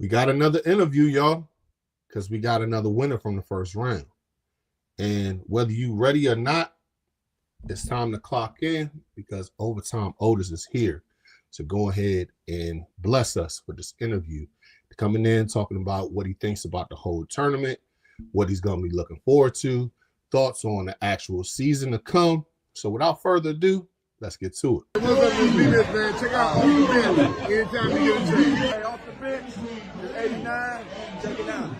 We got another interview, y'all, because we got another winner from the first round. And whether you ready or not, it's time to clock in because Overtime Otis is here to go ahead and bless us with this interview. Coming in, talking about what he thinks about the whole tournament, what he's going to be looking forward to, thoughts on the actual season to come. So without further ado, let's get to it. What's up, this man? Check out Off the Bench. Anytime you get a chance. Hey, Off the Bench, it's 89. Check it out.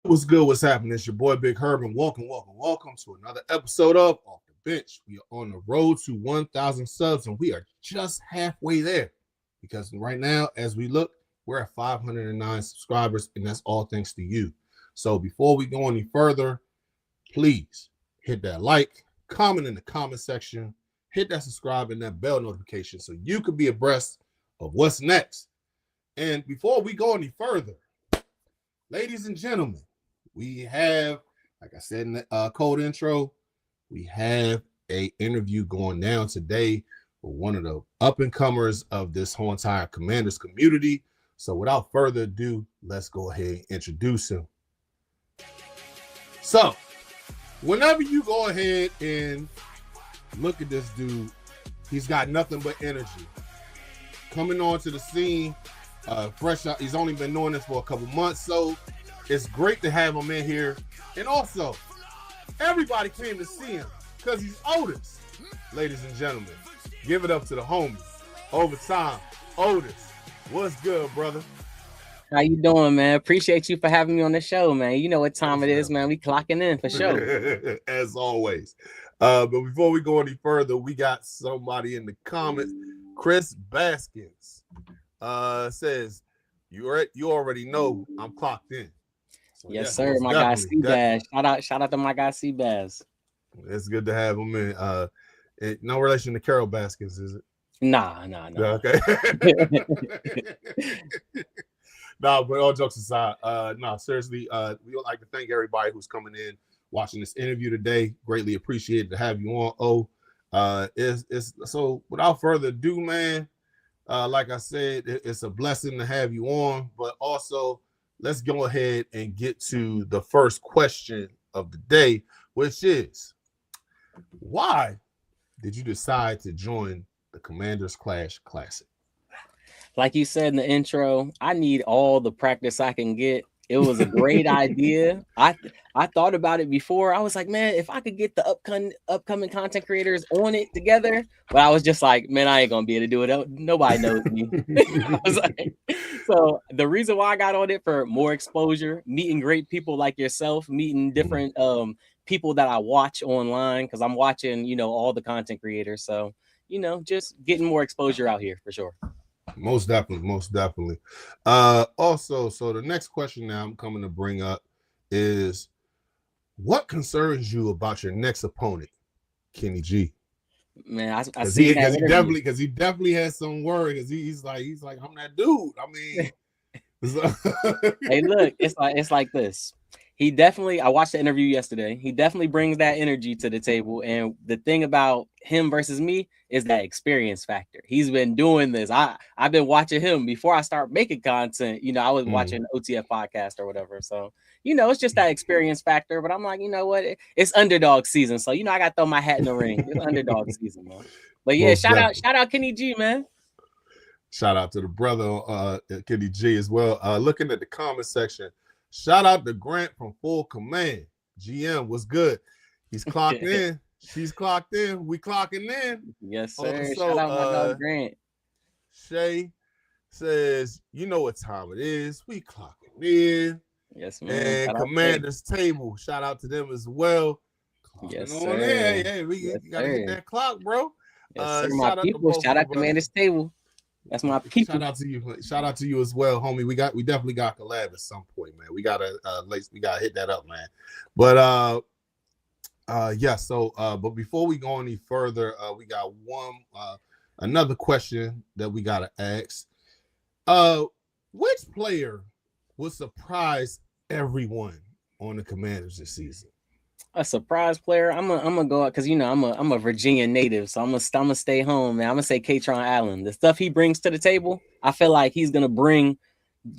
What's good? What's happening? It's your boy Big Herb, and welcome to another episode of Off the Bench. We are on the road to 1,000 subs, and we are just halfway there because right now, as we look, we're at 509 subscribers, and that's all thanks to you. So before we go any further, please hit that like, comment in the comment section, hit that subscribe and that bell notification so you can be abreast of what's next. And before we go any further, ladies and gentlemen, we have, like I said in the cold intro, we have a interview going down today with one of the up-and-comers of this whole entire Commanders community. So without further ado, let's go ahead and introduce him. So, whenever you go ahead and look at this dude, he's got nothing but energy. Coming onto the scene, fresh out, he's only been doing this for a couple months, so it's great to have him in here. And also, everybody came to see him because he's Otis. Ladies and gentlemen, give it up to the homies. Overtime Otis. What's good, brother? How you doing, man? Appreciate you for having me on the show, man. You know what time it is, man. We clocking in for sure. As always. But before we go any further, we got somebody in the comments. Chris Baskins says, you already know I'm clocked in. So yes, sir. My guy Seabass. Shout out to my guy Seabass. It's good to have him in. No relation to Carol Baskins, is it? Nah. Okay. No, but all jokes aside, seriously, we would like to thank everybody who's coming in, watching this interview today. Greatly appreciate to have you on. So without further ado, man, like I said, it's a blessing to have you on, but also let's go ahead and get to the first question of the day, which is, why did you decide to join the Commanders Clash Classic? Like you said in the intro, I need all the practice I can get. It was a great idea. I thought about it before. I was like, man, if I could get the upcoming content creators on it together, but I was just like, man, I ain't gonna be able to do it. Nobody knows me. I was like, so the reason why I got on it for more exposure, meeting great people like yourself, meeting different people that I watch online, because I'm watching, all the content creators. So, just getting more exposure out here for sure. Most definitely. Also, so the next question now I'm coming to bring up is, what concerns you about your next opponent, Kenny G? Man, I see that because he definitely has some worry, because he's like I'm that dude. I mean, hey, look, it's like this. I watched the interview yesterday. He definitely brings that energy to the table. And the thing about him versus me is that experience factor. He's been doing this. I've been watching him before I start making content. I was watching OTF podcast or whatever. So, it's just that experience factor. But I'm like, you know what? It's underdog season. So, I got to throw my hat in the ring. It's underdog season, man. But yeah, shout out Kenny G, man. Shout out to the brother, Kenny G as well. Looking at the comment section, shout out to Grant from Full Command. GM was good. He's clocked in. She's clocked in. We clocking in. Yes, sir. Shout out my dog Grant. Shay says, you know what time it is. We clocking in. Yes, man. And Shout out to them. Commanders Table. Shout out to them as well. Yes, Clocking on sir. in. Hey, we Yes, gotta hit sir. that clock, bro. Yes, sir. My Shout out to people. both Shout of you, out brother. Commanders Table. That's my people. Shout out to you. Shout out to you as well, homie. We definitely got collab at some point, man. We gotta hit that up, man. But yeah, so but before we go any further, we got another question that we gotta ask. Which player would surprise everyone on the Commanders this season? A surprise player. I'm gonna go out because I'm a Virginia native, so I'm gonna stay home, man. I'm gonna say Katron Allen. The stuff he brings to the table, I feel like he's gonna bring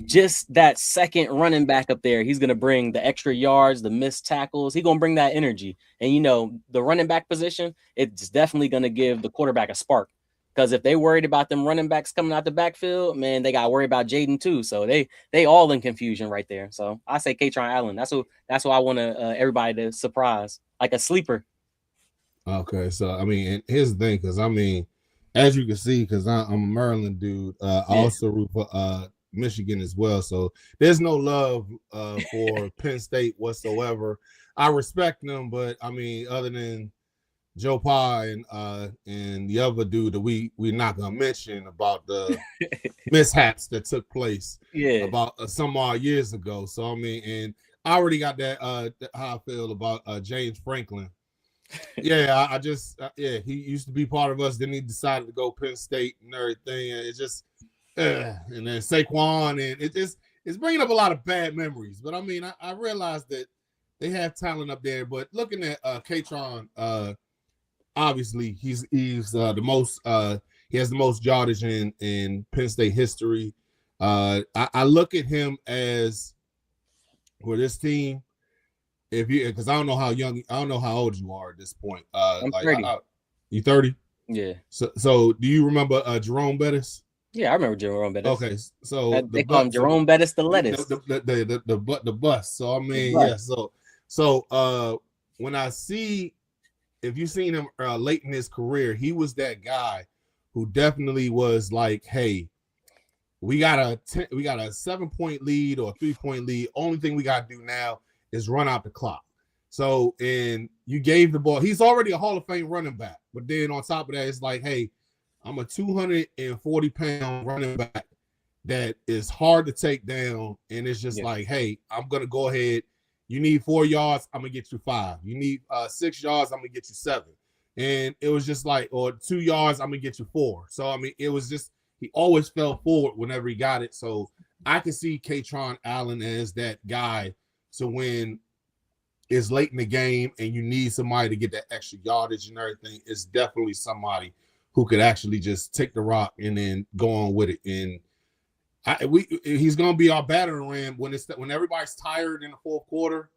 just that second running back up there. He's gonna bring the extra yards, the missed tackles. He's gonna bring that energy. And the running back position, it's definitely gonna give the quarterback a spark. Because if they worried about them running backs coming out the backfield, man, they got to worry about Jaden too. So they all in confusion right there. So I say Katron Allen. That's what I want everybody to surprise, like a sleeper. Okay, so I mean, and here's the thing, because I mean, as you can see, because I'm a Maryland dude, I also root for Michigan as well. So there's no love for Penn State whatsoever. I respect them, but I mean, other than Joe Pye and the other dude that we're not gonna mention about the mishaps that took place about some odd years ago. So I mean, and I already got that how I feel about James Franklin. Yeah, I just he used to be part of us. Then he decided to go Penn State and everything. And it's just and then Saquon, and it's bringing up a lot of bad memories. But I mean, I realized that they have talent up there. But looking at Katron, obviously he's the most he has the most yardage in Penn State history. I look at him as for this team. Because I don't know how old you are at this point. I'm 30. You 30? Yeah. So do you remember Jerome Bettis? Yeah, I remember Jerome Bettis. Okay, so they call him Jerome Bettis the lettuce. The bus. So I mean, yeah. So when I see, if you've seen him late in his career, he was that guy who definitely was like, hey, we got a 7-point lead or a 3-point lead. Only thing we got to do now is run out the clock. So, and you gave the ball. He's already a Hall of Fame running back. But then on top of that, it's like, hey, I'm a 240-pound running back that is hard to take down. And it's just like, hey, I'm going to go ahead. You need 4 yards, I'm going to get you 5. You need 6 yards, I'm going to get you 7. And it was just like, or 2 yards, I'm going to get you 4. So, I mean, it was just, he always fell forward whenever he got it. So I can see Katron Allen as that guy. So when it's late in the game and you need somebody to get that extra yardage and everything, it's definitely somebody who could actually just take the rock and then go on with it. And he's going to be our battering ram when everybody's tired in the fourth quarter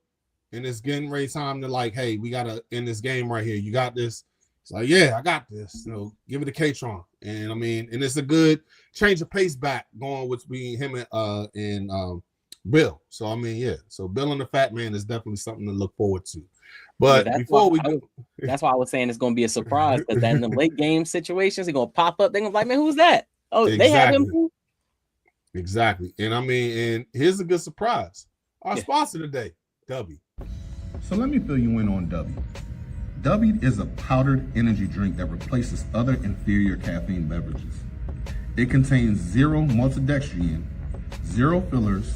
and it's getting ready time to like, hey, we got to end this game right here. You got this. It's like, yeah, I got this. Give it to Katron. And I mean, and it's a good change of pace back going between him and Bill. So I mean, yeah. So Bill and the Fat Man is definitely something to look forward to. But before we do, that's why I was saying it's going to be a surprise, because then in the late game situations, they're going to pop up. They're going to be like, man, who's that? Oh, exactly. They have him too. Exactly. And I mean, and here's a good surprise. Our sponsor today, W. So let me fill you in on W. W is a powdered energy drink that replaces other inferior caffeine beverages. It contains 0 maltodextrin, 0 fillers,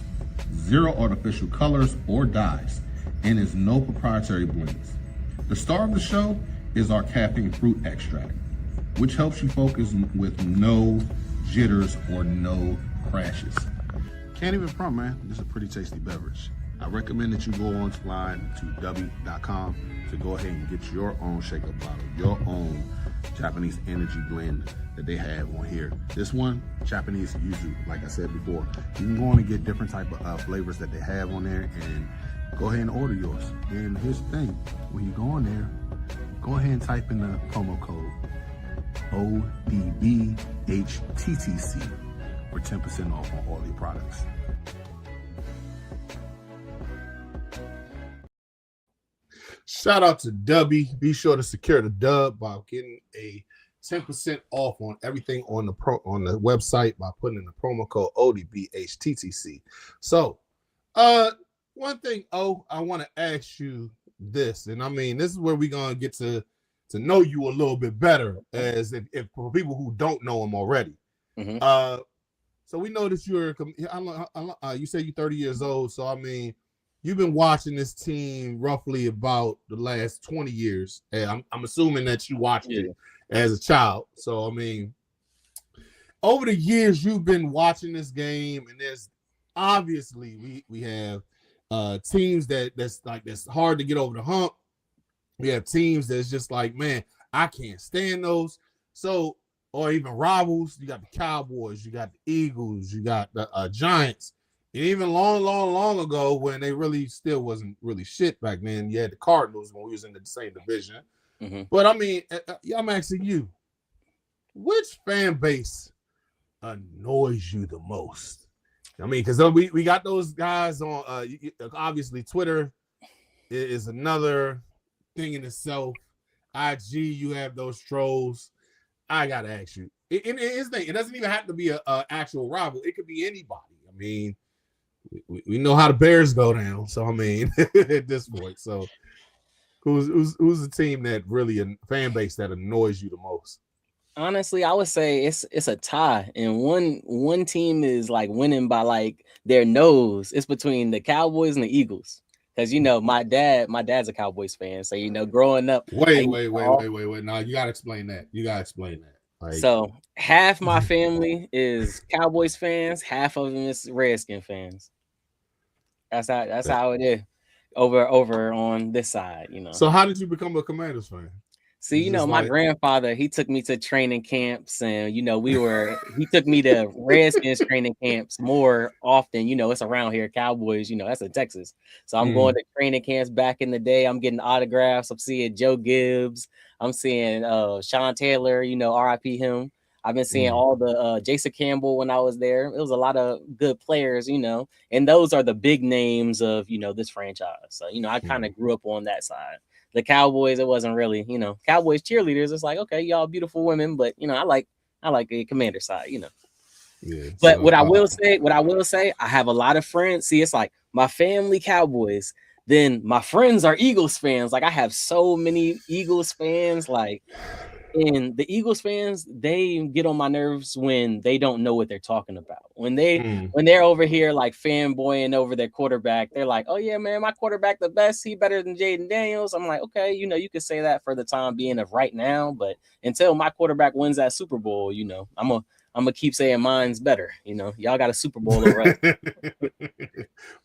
0 artificial colors or dyes, and is no proprietary blends. The star of the show is our caffeine fruit extract, which helps you focus with no jitters or no crashes. Can't even front, man. This is a pretty tasty beverage. I recommend that you go online to w.com to go ahead and get your own shaker bottle, your own Japanese energy blend that they have on here. This one, Japanese yuzu, like I said before. You can go on and get different type of flavors that they have on there and go ahead and order yours. And here's the thing, when you go on there, go ahead and type in the promo code ODBHTTC for 10% off on all your products. Shout out to W. Be sure to secure the dub by getting a 10% off on everything on the website by putting in the promo code ODBHTTC. So, one thing, I want to ask you this, and I mean, this is where we're gonna get to know you a little bit better, as if for people who don't know him already. Mm-hmm. So we know that you say you're 30 years old, so I mean, you've been watching this team roughly about the last 20 years, and I'm assuming that you watched it as a child. So I mean, over the years you've been watching this game, and there's obviously we have teams that's hard to get over the hump. We have teams that's just like, man, I can't stand those. So, or even rivals. You got the Cowboys, you got the Eagles, you got the Giants. And even long ago, when they really still wasn't really shit back then, you had the Cardinals when we was in the same division. Mm-hmm. But I mean, I'm asking you, which fan base annoys you the most? I mean, because we got those guys on. Obviously, Twitter is another thing in itself. IG, you have those trolls. I gotta ask you, it doesn't even have to be a actual rival. It could be anybody. I mean, we know how the Bears go down. So I mean, at this point, so who's the team that really a fan base that annoys you the most? Honestly, I would say it's a tie, and one team is like winning by like their nose. It's between the Cowboys and the Eagles, because my dad's a Cowboys fan, so growing up. Wait. Now you gotta explain that. Like, so half my family is Cowboys fans, half of them is Redskin fans. That's how it is over on this side. So how did you become a Commanders fan? See, my grandfather, he took me to training camps, and he took me to Redskins training camps more often. It's around here, Cowboys, that's in Texas. So I'm going to training camps back in the day. I'm getting autographs. I'm seeing Joe Gibbs. I'm seeing Sean Taylor, RIP him. I've been seeing all the Jason Campbell when I was there. It was a lot of good players, and those are the big names of, this franchise. So, I kind of grew up on that side. The Cowboys, it wasn't really, Cowboys cheerleaders. It's like, okay, y'all beautiful women, but I like the Commander side, Yeah. But what I will say, I have a lot of friends. See, it's like my family Cowboys, then my friends are Eagles fans. Like I have so many Eagles fans, and the Eagles fans, they get on my nerves when they don't know what they're talking about. When they're over here like fanboying over their quarterback, they're like, "Oh yeah, man, my quarterback the best. He better than Jaden Daniels." I'm like, "Okay, you can say that for the time being of right now, but until my quarterback wins that Super Bowl, I'm gonna keep saying mine's better. Y'all got a Super Bowl already."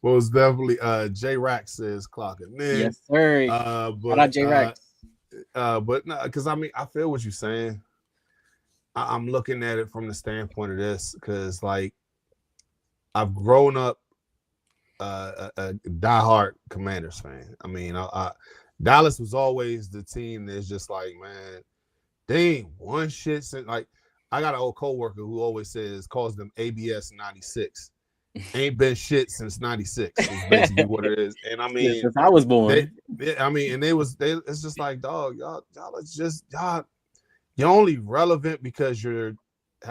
Well, it's definitely J Rack says clocking in. Yes, sir. But Shout J Rack. But no, because I mean, I feel what you're saying. I'm looking at it from the standpoint of this, because like I've grown up a diehard Commanders fan. I mean, Dallas was always the team that's just like, man, they ain't won shit since. Like, I got an old coworker who always calls them ABS 96. Ain't been shit since 96 is basically what it is. And I mean, since I was born. It's just like, dog, y'all you're only relevant because you're,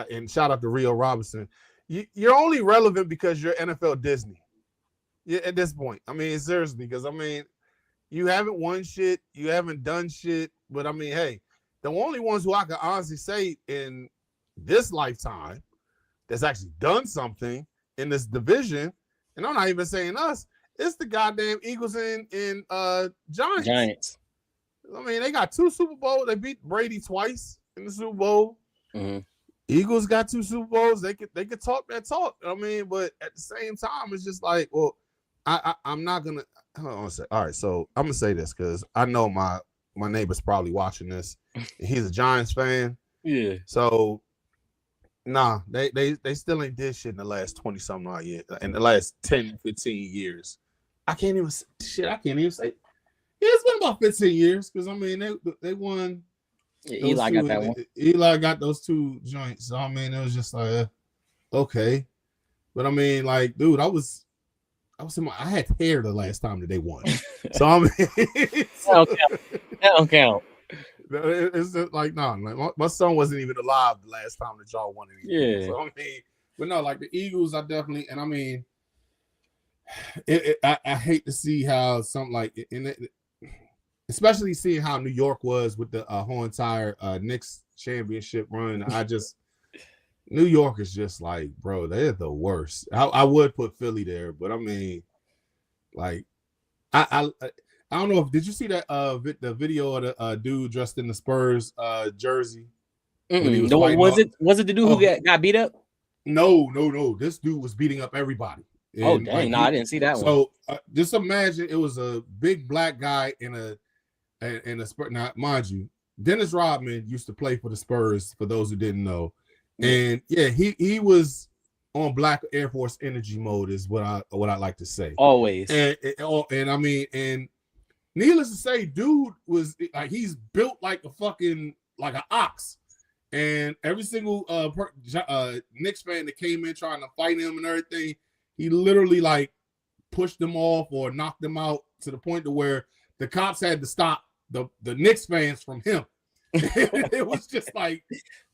and shout out to Rio Robinson, you're only relevant because you're NFL Disney. Yeah, at this point. I mean, seriously, because I mean, you haven't won shit, you haven't done shit, but I mean, hey, the only ones who I can honestly say in this lifetime that's actually done something in this division, and I'm not even saying us, it's the goddamn Eagles and Giants. I mean, they got 2 Super Bowls. They beat Brady twice in the Super Bowl. Mm-hmm. Eagles got 2 Super Bowls. They could talk that talk. I mean, but at the same time, it's just like, well, I'm not gonna. Hold on a second. All right, so I'm gonna say this because I know my neighbor's probably watching this. He's a Giants fan. Yeah. So. Nah, they still ain't did shit in the last 20-something odd years. In the last 10, 15 years. I can't even say. Yeah, it's been about 15 years because, I mean, they won. Yeah, Eli got that one. Eli got those 2 joints. So, I mean, it was just like, okay. But, I mean, like, dude, I had hair the last time that they won. So, I mean. That don't count. It's just like, my son wasn't even alive the last time that y'all won anything. Yeah. So I mean, but no, like the Eagles, I definitely, and I mean, I hate to see how something like especially seeing how New York was with the whole entire Knicks championship run. New York is just like, bro, they're the worst. I would put Philly there, but I mean, like, I don't know if did you see that the video of the dude dressed in the Spurs jersey when he was was it the dude who got beat up? No. This dude was beating up everybody. And, dang! I didn't see that one. So just imagine it was a big black guy in a Spurs. Now, mind you, Dennis Rodman used to play for the Spurs. For those who didn't know, and yeah, he was on Black Air Force energy mode, is what I like to say. Always. And I mean, and needless to say, dude was like, he's built like an ox. And every single Knicks fan that came in trying to fight him and everything, he literally like pushed them off or knocked them out to the point to where the cops had to stop the Knicks fans from him. It was just like,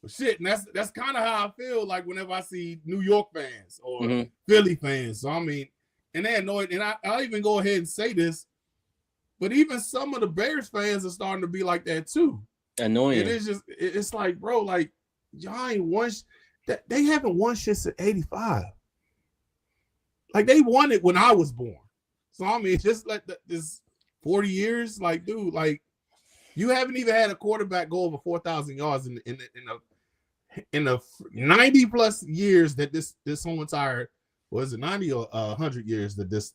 well, shit. And that's kind of how I feel like whenever I see New York fans or Philly fans. So I mean, and they're annoyed. And I'll even go ahead and say this, but even some of the Bears fans are starting to be like that too. Annoying. It is just, it's like, bro, like, y'all ain't won. They haven't won shit since '85. Like, they won it when I was born. So I mean, just like this 40 years, like, dude, like, you haven't even had a quarterback go over 4,000 yards in the 90 plus years that this whole entire, was it 90 or 100 years that this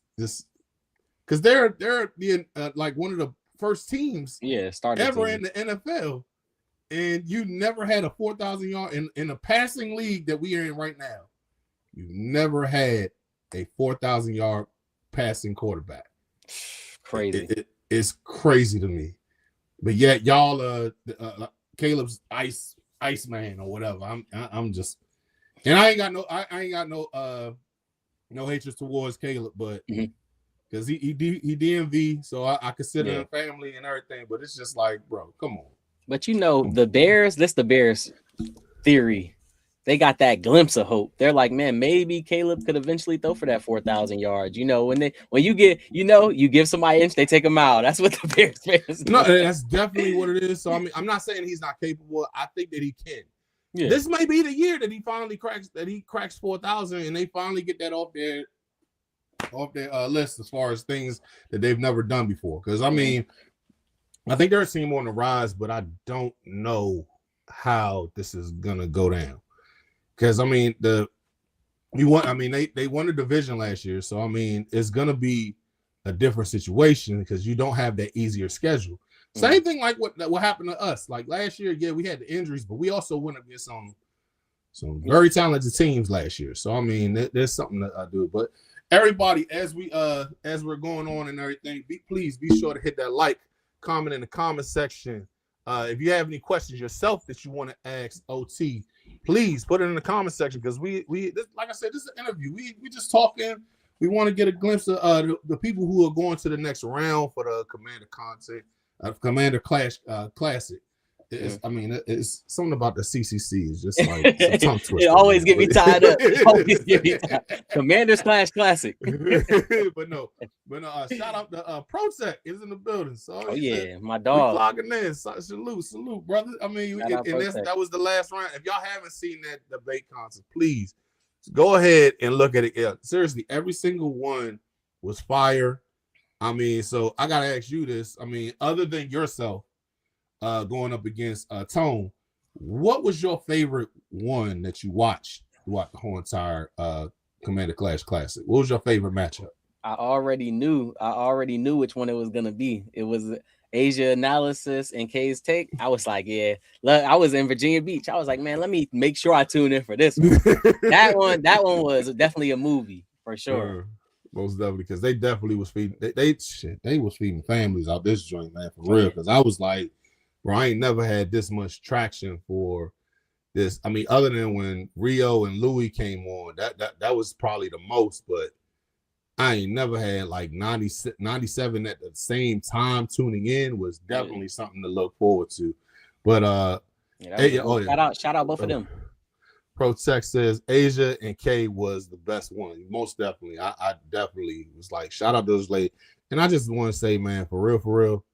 because they're the like one of the first teams ever in the NFL, and you never had a 4,000 yard in a passing league that we are in right now. You never had a 4,000 yard passing quarterback. Crazy. It's crazy to me. But yet y'all Caleb's ice man or whatever. I'm just, and I ain't got no hatred towards Caleb, but because he DMV, so I consider him family and everything. But it's just like, bro, come on. But you know, the Bears, that's the Bears theory. They got that glimpse of hope. They're like, man, maybe Caleb could eventually throw for that 4,000 yards. You know, when you give somebody an inch, they take them out. That's what the Bears fans do. No, that's definitely what it is. So I mean, I'm not saying he's not capable. I think that he can. Yeah. This may be the year that he finally cracks 4,000, and they finally get that off their list as far as things that they've never done before. Because I mean, I think they're a team on the rise, but I don't know how this is gonna go down. Because I mean, they won a division last year, so I mean, it's gonna be a different situation because you don't have that easier schedule. Same thing like what happened to us. Like last year, yeah, we had the injuries, but we also went against some very talented teams last year. So I mean, there's something that I do. But everybody, as we're going on and everything, please be sure to hit that like, comment in the comment section. If you have any questions yourself that you want to ask OT, please put it in the comment section, because we like I said, this is an interview. We just talking. We want to get a glimpse of the people who are going to the next round for the Commander Clash Classic. I mean, it's something about the CCC is just like a tongue twister. It always get me tied up. Commanders Clash Classic. but no, shout out to ProTech is in the building. So my dog. Logging in. Salute, brother. I mean, that was the last round. If y'all haven't seen that debate contest, please go ahead and look at it. Yeah, seriously, every single one was fire. I mean, so I gotta ask you this. I mean, other than yourself, going up against Tone, what was your favorite one that you watched throughout the whole entire Commander Clash Classic? What was your favorite matchup? I already knew which one it was gonna be. It was Asia Analysis and K's Take. I was like, yeah. Look, I was in Virginia Beach. I was like, man, let me make sure I tune in for this one. that one was definitely a movie for sure. Most definitely, because they definitely was feeding. They was feeding families out this joint, man, for real. Because I was like, bro, I ain't never had this much traction for this. I mean, other than when Rio and Louis came on, that was probably the most. But I ain't never had like 97 at the same time tuning in was definitely something to look forward to. But shout out both of them. ProTech says Asia and K was the best one. Most definitely. I definitely was like, shout out to those ladies. And I just want to say, man, for real,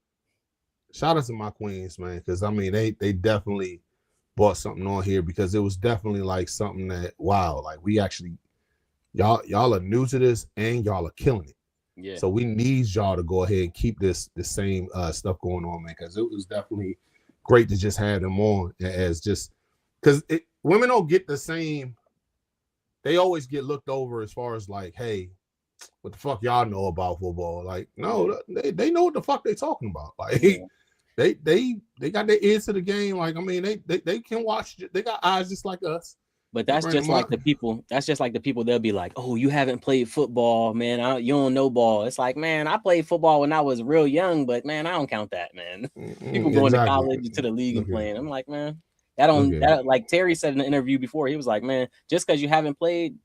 shout out to my queens, man, because I mean they definitely brought something on here, because it was definitely like something that, wow, like we actually, y'all are new to this and y'all are killing it. Yeah. So we need y'all to go ahead and keep the same stuff going on, man, because it was definitely great to just have them on, as just because women don't get the same. They always get looked over as far as like, hey, what the fuck y'all know about football? Like, no, they know what the fuck they talking about. Like, they got their ears to the game. Like, I mean, they can watch. They got eyes just like us. But that's just like the people. That's just like the people. They'll be like, "Oh, you haven't played football, man. You don't know ball." It's like, man, I played football when I was real young, but man, I don't count that, man. People going to college, to the league, and playing. I'm like, man, that don't. That, like Terry said in the interview before, he was like, man, just because you haven't played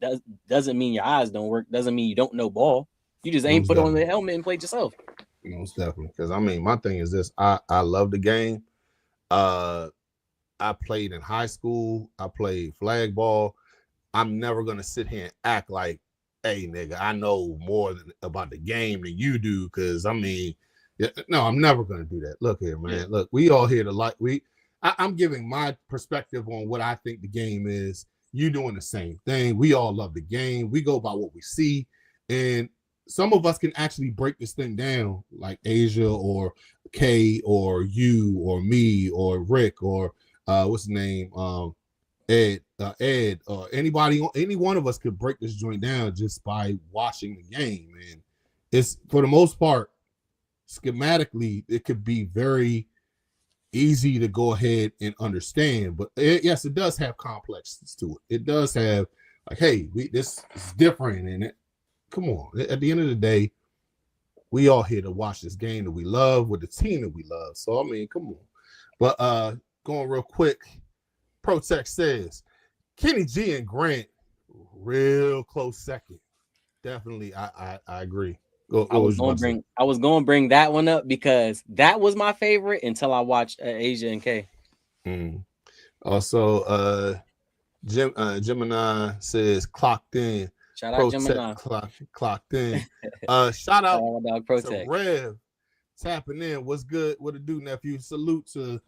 doesn't mean your eyes don't work. Doesn't mean you don't know ball. You just ain't put on the helmet and played yourself. Most definitely. Because I mean, my thing is this: I love the game. I played in high school. I played flag ball. I'm never gonna sit here and act like, hey, nigga, I know more about the game than you do. Because I mean, no, I'm never gonna do that. Look here, man. Yeah. Look, we all here to I'm giving my perspective on what I think the game is. You doing the same thing. We all love the game. We go by what we see, and some of us can actually break this thing down, like Asia or Kay or you or me or Rick or what's his name, Ed, or anybody, any one of us could break this joint down just by watching the game. And it's, for the most part, schematically, it could be very easy to go ahead and understand. But yes, it does have complexes to it. It does have like, hey, this is different. And come on, at the end of the day, we all here to watch this game that we love with the team that we love. So I mean, come on. But going real quick, Protect says Kenny G and Grant, real close second. Definitely, I agree. I was going to bring that one up because that was my favorite until I watched Asia and K. Also, Gemini says clocked in. Shout out Gemini. Clocked in. Shout out to Rev tapping in. What's good? What it do, nephew? Salute to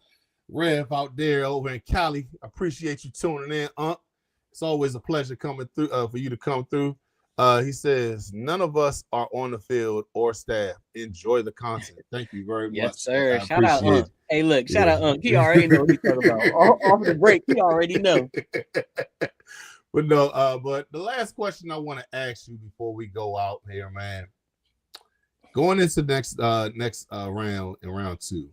Rev out there over in Cali. Appreciate you tuning in, It's always a pleasure coming through for you to come through. He says, none of us are on the field or staff. Enjoy the content. Thank you very much. Yes, sir. Shout out, Unc. Hey, look, shout out, Unc. He already know what he's talking about. Off the break, he already know. But no, but the last question I want to ask you before we go out here, man, going into next round, in round 2,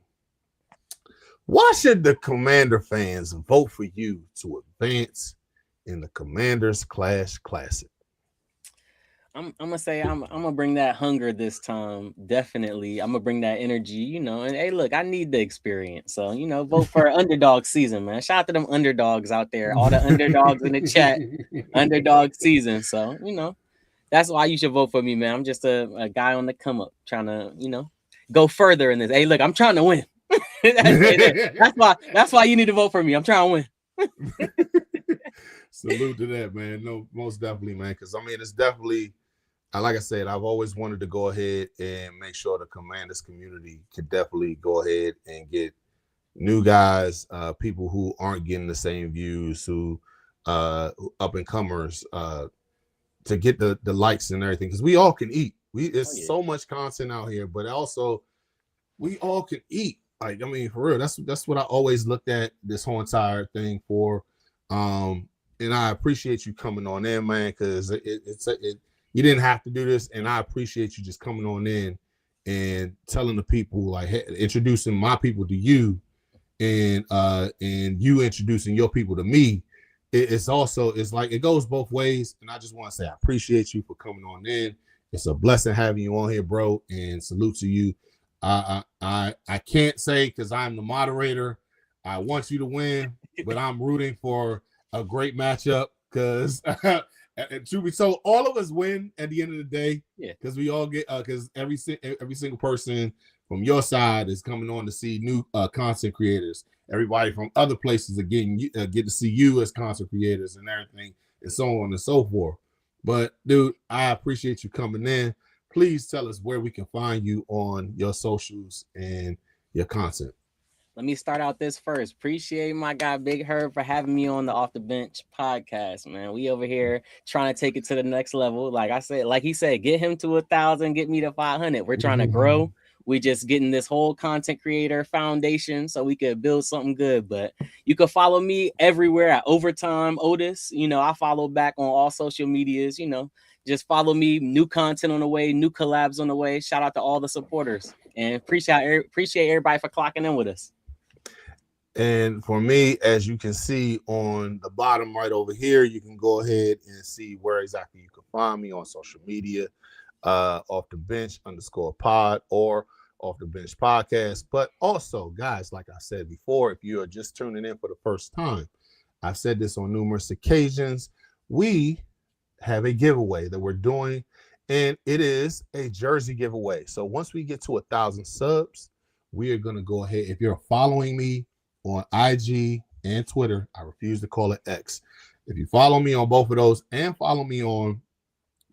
why should the Commander fans vote for you to advance in the Commanders Clash Classic? I'm gonna say I'm gonna bring that hunger this time. Definitely, I'm gonna bring that energy, And hey, look, I need the experience, so vote for underdog season, man. Shout out to them underdogs out there, all the underdogs in the chat. Underdog season, so that's why you should vote for me, man. I'm just a guy on the come up, trying to go further in this. Hey, look, I'm trying to win. That's why you need to vote for me. I'm trying to win. Salute to that, man. No, most definitely, man. Because I mean, it's definitely, like I said, I've always wanted to go ahead and make sure the Commanders community could definitely go ahead and get new guys, people who aren't getting the same views, who up and comers, to get the likes and everything. Because we all can eat. It's so much content out here, but also we all can eat. Like, I mean, for real, that's what I always looked at this whole entire thing for. And I appreciate you coming on in, man, because you didn't have to do this, and I appreciate you just coming on in and telling the people, like, hey, introducing my people to you, and you introducing your people to me. It's like it goes both ways, and I just want to say I appreciate you for coming on in. It's a blessing having you on here, bro, and salute to you. I can't say because I'm the moderator, I want you to win, but I'm rooting for a great matchup because truth be told, all of us win at the end of the day. Yeah, because we all get because every single person from your side is coming on to see new content creators. Everybody from other places are get to see you as content creators and everything, and so on and so forth. But dude, I appreciate you coming in. please tell us where we can find you on your socials and your content. Let me start out this first. Appreciate my guy Big Herb for having me on the Off the Bench podcast, man. We over here trying to take it to the next level. Like I said, like he said, get him to 1,000, get me to 500. We're trying to grow. We just getting this whole content creator foundation so we could build something good. But you can follow me everywhere at Overtime Otis. You know, I follow back on all social medias. You know, just follow me. New content on the way, new collabs on the way. Shout out to all the supporters, and appreciate everybody for clocking in with us. And for me, as you can see on the bottom right over here, you can go ahead and see where exactly you can find me on social media, off the bench _pod or off the bench podcast. But also, guys, like I said before, if you are just tuning in for the first time, I've said this on numerous occasions, we have a giveaway that we're doing, and it is a jersey giveaway. So once we get to 1,000 subs, we are going to go ahead. If you're following me on IG and Twitter, I refuse to call it X. If you follow me on both of those and follow me on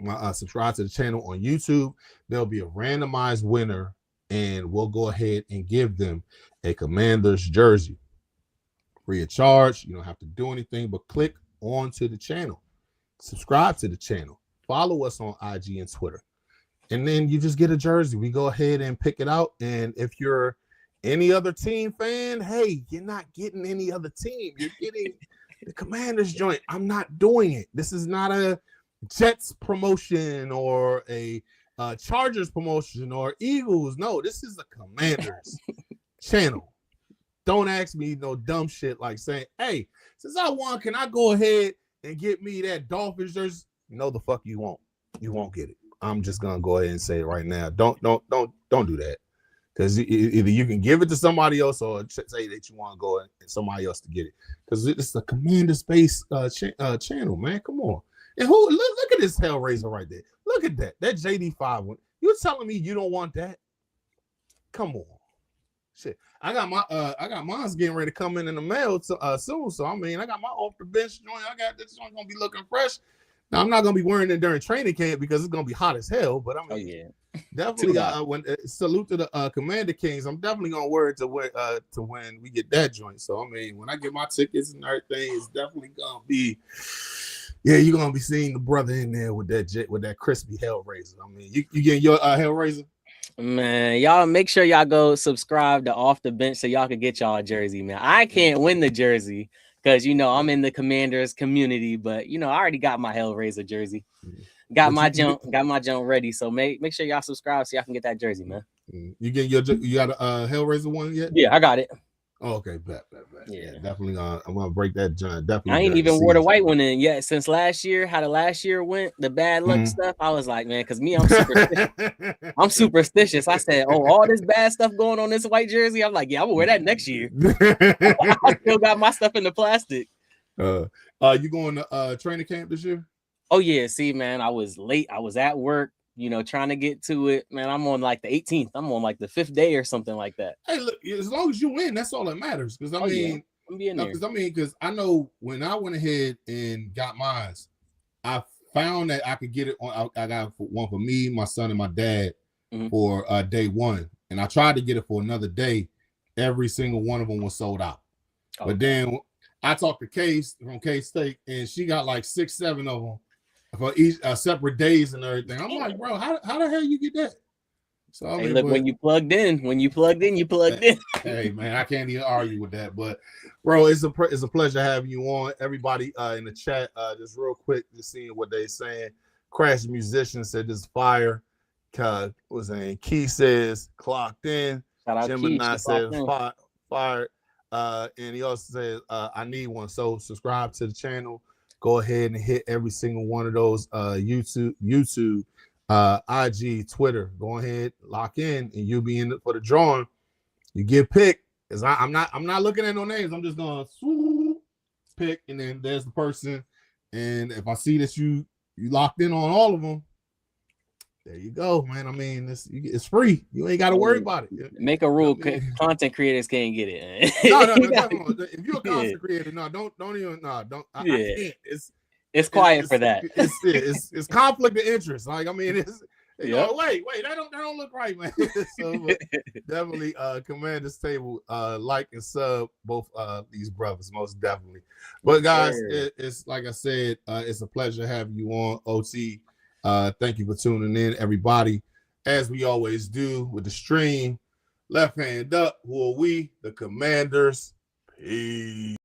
my subscribe to the channel on YouTube, there'll be a randomized winner, and we'll go ahead and give them a Commanders jersey free of charge. You don't have to do anything but click onto the channel, subscribe to the channel, follow us on IG and Twitter, and then you just get a jersey. We go ahead and pick it out. And if you're any other team fan, hey, you're not getting any other team. You're getting the Commanders joint. I'm not doing it. This is not a Jets promotion or a Chargers promotion or Eagles. No, this is a Commanders channel. Don't ask me no dumb shit like saying, hey, since I won, can I go ahead and get me that Dolphins jersey? No, the fuck you won't. You won't get it. I'm just gonna go ahead and say it right now. Don't do that. Because either you can give it to somebody else or say that you want to go and somebody else to get it. Because it's a Commander-based channel, man. Come on. And look at this Hellraiser right there. Look at that. That JD5 one. You're telling me you don't want that? Come on. Shit. I got mine's getting ready to come in the mail soon. So I mean, I got my off the bench joint. I got this one gonna be looking fresh. Now I'm not gonna be wearing it during training camp because it's gonna be hot as hell. But I mean, definitely when salute to the Commander Kings. I'm definitely gonna wear it to when we get that joint. So I mean, when I get my tickets and everything, it's definitely gonna be. Yeah, you're gonna be seeing the brother in there with that crispy Hellraiser. I mean, you getting your Hellraiser? Man, y'all make sure y'all go subscribe to Off the Bench so y'all can get y'all a jersey, man. I can't win the jersey because I'm in the Commanders community, but I already got my Hellraiser jersey. Got my jump ready. So make sure y'all subscribe so y'all can get that jersey, man. You got a Hellraiser one yet? Yeah, I got it. Oh, okay, bet. Yeah, definitely. I'm gonna break that giant. Definitely. I ain't even wore the white one in yet since last year. How the last year went, the bad luck stuff. I was like, man, because I'm superstitious. I'm superstitious. I said, all this bad stuff going on this white jersey. I'm like, yeah, I'm gonna wear that next year. I still got my stuff in the plastic. You going to training camp this year? Oh yeah. See, man, I was late. I was at work. Trying to get to it, man. I'm on like the 18th. I'm on like the 5th day or something like that. Hey, look, as long as you win, that's all that matters. Because I'm being there. Because I know when I went ahead and got mine, I found that I could get it on. I got one for me, my son, and my dad for day one, and I tried to get it for another day. Every single one of them was sold out. Okay. But then I talked to Case from K-State, and she got like 6, 7 of them for each separate days and everything. I'm like, bro, how the hell you get that? So I mean, look, when you plugged in, you plugged in. Hey man, I can't even argue with that. But bro, it's a pleasure having you on. Everybody in the chat, just real quick, just seeing what they saying. Crash Musician said this fire. Was saying Key says clocked in. Gemini says fired. And he also says I need one. So subscribe to the channel. Go ahead and hit every single one of those YouTube, IG, Twitter. Go ahead, lock in, and you'll be in it for the drawing. You get picked. Cause I'm not looking at no names. I'm just gonna swoop, pick, and then there's the person. And if I see that you locked in on all of them, there you go, man. I mean, it's free. You ain't got to worry about it. Make a rule: content creators can't get it. No. If you're a content creator, don't even. No, don't. I can't. It's quiet for that. It's conflict of interest. Like I mean, You know, wait, that don't look right, man. So but definitely Commanders Table, like and sub both these brothers, most definitely. But guys, it's like I said, it's a pleasure having you on, OT. Thank you for tuning in, everybody. As we always do with the stream, left hand up. Who are we? The Commanders. Peace.